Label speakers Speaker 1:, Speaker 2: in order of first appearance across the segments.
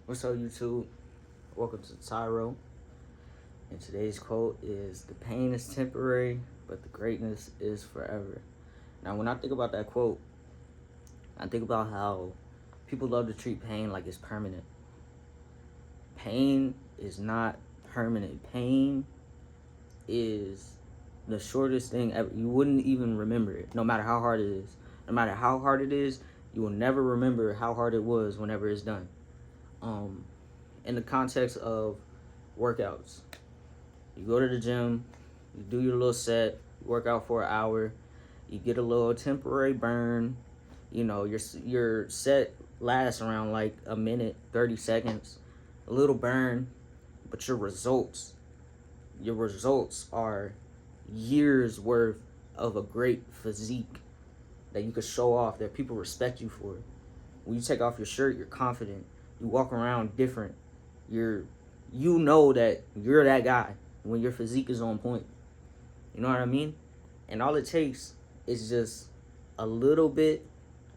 Speaker 1: What's up, YouTube? Welcome to Tyro. And today's quote is: "The pain is temporary, but the greatness is forever." Now, when I think about that quote, I think about how people love to treat pain like it's permanent. Pain is not permanent. Pain is the shortest thing ever. You wouldn't even remember it, no matter how hard it is. No matter how hard it is, you will never remember how hard it was whenever it's done. Um, in the context of workouts, you go to the gym, you do your little set, you work out for an hour, you get a little temporary burn. You know, your set lasts around like a minute, 30 seconds, a little burn, but your results are years worth of a great physique that you could show off, that people respect you for. When you take off your shirt, you're confident. You walk around different. You know that you're that guy when your physique is on point. You know what I mean? And all it takes is just a little bit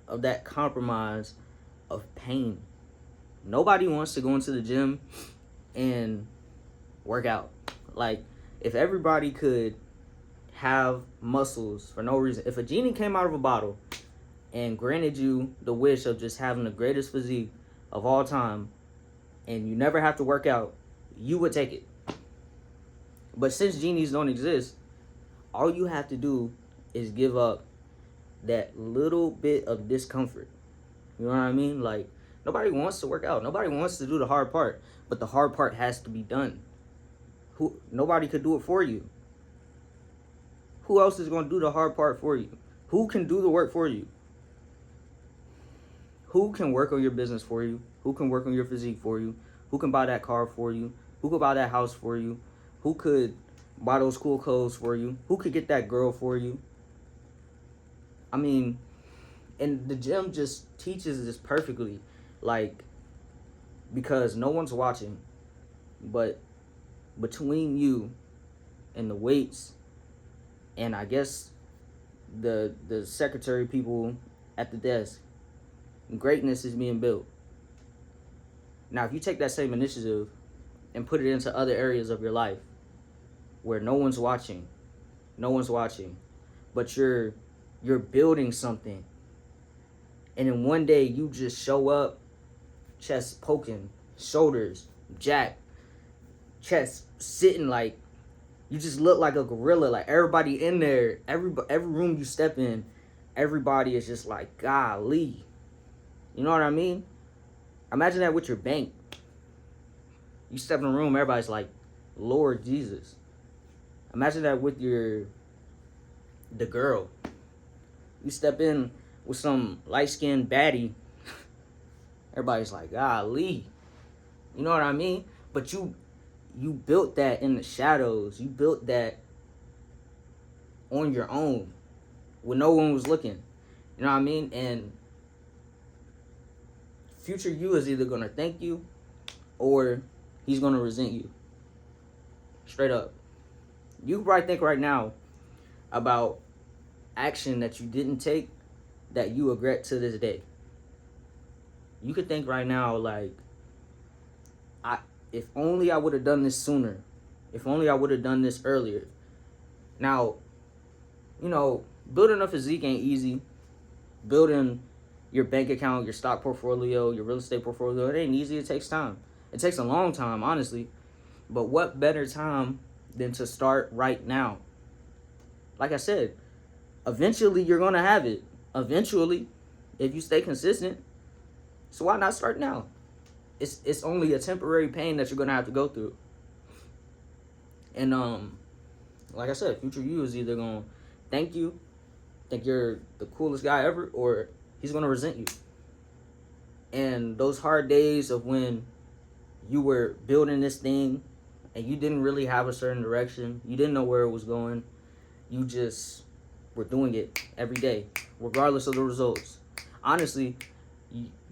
Speaker 1: of that compromise of pain. Nobody wants to go into the gym and work out. Like, if everybody could have muscles for no reason, if a genie came out of a bottle and granted you the wish of just having the greatest physique of all time, and you never have to work out, you would take it. But since genies don't exist, all you have to do is give up that little bit of discomfort. You know what I mean? Like, nobody wants to work out. Nobody wants to do the hard part, but the hard part has to be done. Nobody could do it for you. Who else is going to do the hard part for you? Who can do the work for you? Who can work on your business for you? Who can work on your physique for you? Who can buy that car for you? Who could buy that house for you? Who could buy those cool clothes for you? Who could get that girl for you? I mean, and the gym just teaches this perfectly. Like, because no one's watching, but between you and the weights and I guess the secretary people at the desk, greatness is being built. Now, if you take that same initiative and put it into other areas of your life where no one's watching, but you're building something, and then one day you just show up, chest poking, shoulders jacked, chest sitting like you just look like a gorilla. Like, everybody in there, every room you step in, everybody is just like, golly. You know what I mean? Imagine that with your bank. You step in a room, everybody's like, Lord Jesus. Imagine that with the girl. You step in with some light-skinned baddie, everybody's like, golly. You know what I mean? But you built that in the shadows. You built that on your own when no one was looking. You know what I mean? And future you is either going to thank you or he's going to resent you. Straight up. You probably think right now about action that you didn't take that you regret to this day. You could think right now, like, if only I would have done this sooner. If only I would have done this earlier. Now, you know, building a physique ain't easy. Building your bank account, your stock portfolio, your real estate portfolio, it ain't easy. It takes time. It takes a long time, honestly. But what better time than to start right now? Like I said, eventually you're going to have it. Eventually, if you stay consistent. So why not start now? It's only a temporary pain that you're going to have to go through. And like I said, future you is either going to thank you, think you're the coolest guy ever, or he's going to resent you. And those hard days of when you were building this thing and you didn't really have a certain direction, you didn't know where it was going, you just were doing it every day, regardless of the results. Honestly,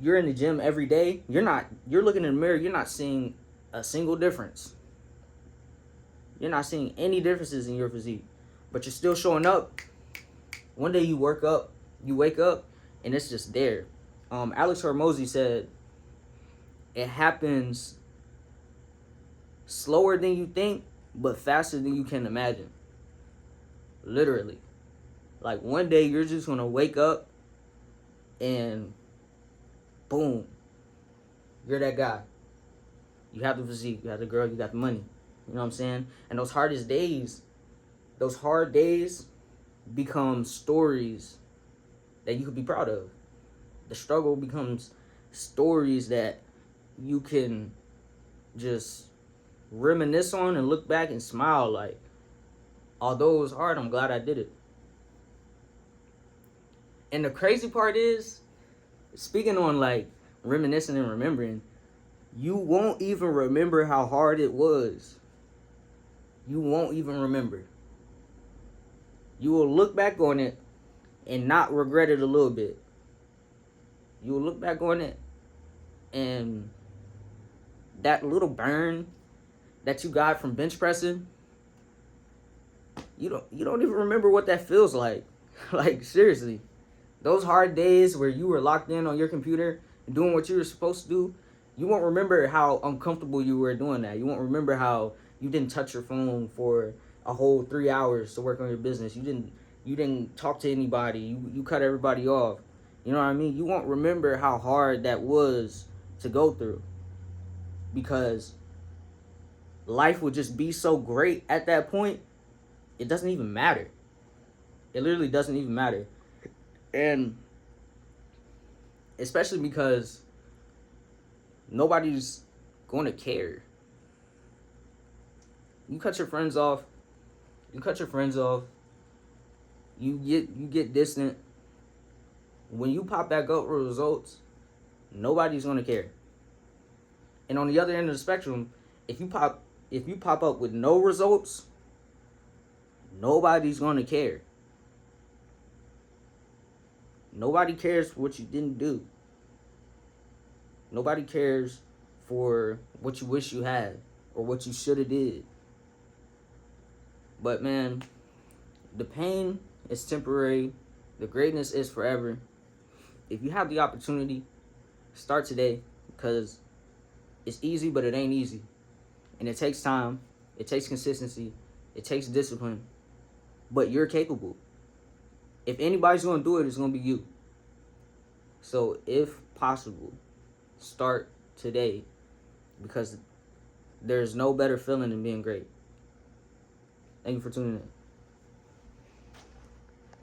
Speaker 1: you're in the gym every day, you're looking in the mirror, you're not seeing a single difference. You're not seeing any differences in your physique, but you're still showing up. One day you wake up, and it's just there. Alex Hormozy said, it happens slower than you think, but faster than you can imagine. Literally. Like one day you're just gonna wake up and boom, you're that guy. You have the physique, you have the girl, you got the money. You know what I'm saying? And those hard days become stories that you could be proud of. The struggle becomes stories that you can just reminisce on and look back and smile like, although it was hard, I'm glad I did it. And the crazy part is, speaking on like reminiscing and remembering, you won't even remember how hard it was. You won't even remember. You will look back on it and not regret it a little bit. You will look back on it and that little burn that you got from bench pressing, you don't even remember what that feels like. Like seriously. Those hard days where you were locked in on your computer and doing what you were supposed to do, you won't remember how uncomfortable you were doing that. You won't remember how you didn't touch your phone for a whole 3 hours to work on your business. You didn't talk to anybody. You cut everybody off. You know what I mean? You won't remember how hard that was to go through, because life would just be so great at that point. It doesn't even matter. It literally doesn't even matter. And especially because nobody's going to care. You cut your friends off. You get distant. When you pop back up with results, nobody's going to care. And on the other end of the spectrum, if you pop up with no results, nobody's going to care. Nobody cares what you didn't do. Nobody cares for what you wish you had or what you should have did. But man, the pain is temporary. The greatness is forever. If you have the opportunity, start today, because it's easy, but it ain't easy. And it takes time. It takes consistency. It takes discipline. But you're capable. If anybody's going to do it, it's going to be you. So if possible, start today, because there's no better feeling than being great. Thank you for tuning in.